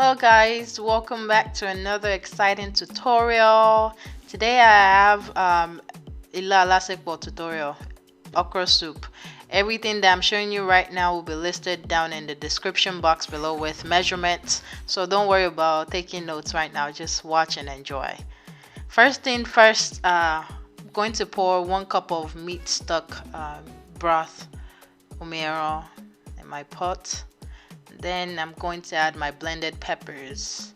Hello guys, welcome back to another exciting tutorial. Today I have alasepo tutorial, okra soup. Everything that I'm showing you right now will be listed down in the description box below with measurements, so don't worry about taking notes right now, just watch and enjoy. First thing first, I'm going to pour 1 cup of meat stock broth umero in my pot. Then I'm going to add my blended peppers.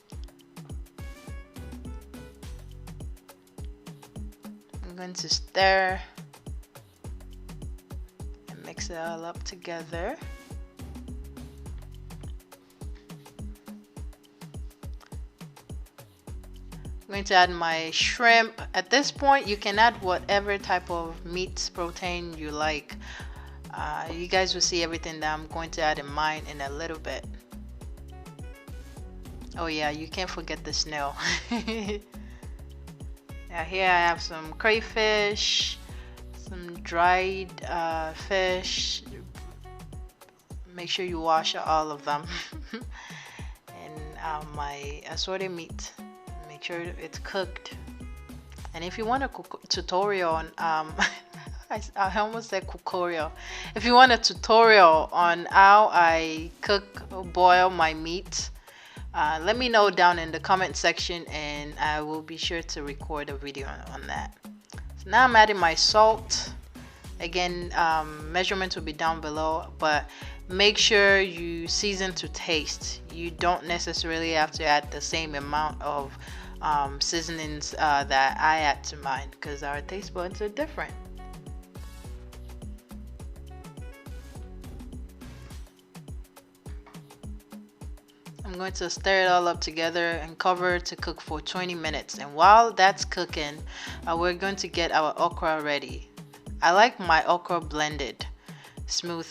I'm going to stir and mix it all up together. I'm going to add my shrimp. At this point, you can add whatever type of meat protein you like. You guys will see everything that I'm going to add in mine in a little bit. Oh yeah, you can't forget the snail. Now here I have some crayfish, some dried fish. Make sure you wash all of them. And my assorted meat. Make sure it's cooked. And if you want a tutorial on I almost said tutorial. If you want a tutorial on how I cook or boil my meat, let me know down in the comment section and I will be sure to record a video on that. So now I'm adding my salt. Again, measurements will be down below, but make sure you season to taste. You don't necessarily have to add the same amount of seasonings that I add to mine, because our taste buds are different. I'm going to stir it all up together and cover to cook for 20 minutes. And while that's cooking, we're going to get our okra ready. I like my okra blended, smooth.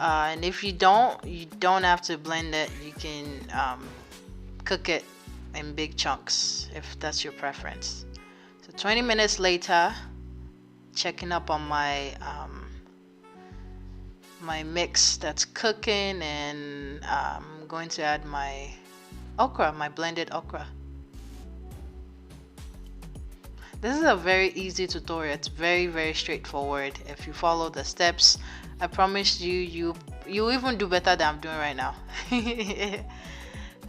And if you don't have to blend it. You can cook it in big chunks if that's your preference. So 20 minutes later, checking up on my my mix that's cooking, and I'm going to add my okra, my blended okra. This is a very easy tutorial. It's very straightforward. If you follow the steps, I promise you even do better than I'm doing right now.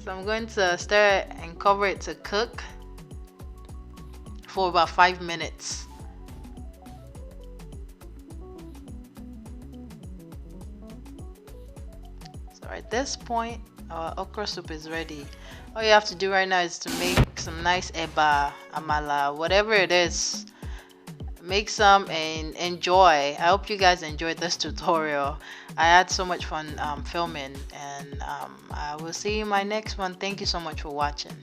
So I'm going to stir it and cover it to cook for about 5 minutes. At this point, our okra soup is ready. All you have to do right now is to make some nice eba, amala, whatever it is. Make some and enjoy. I hope you guys enjoyed this tutorial. I had so much fun filming, and I will see you in my next one. Thank you so much for watching.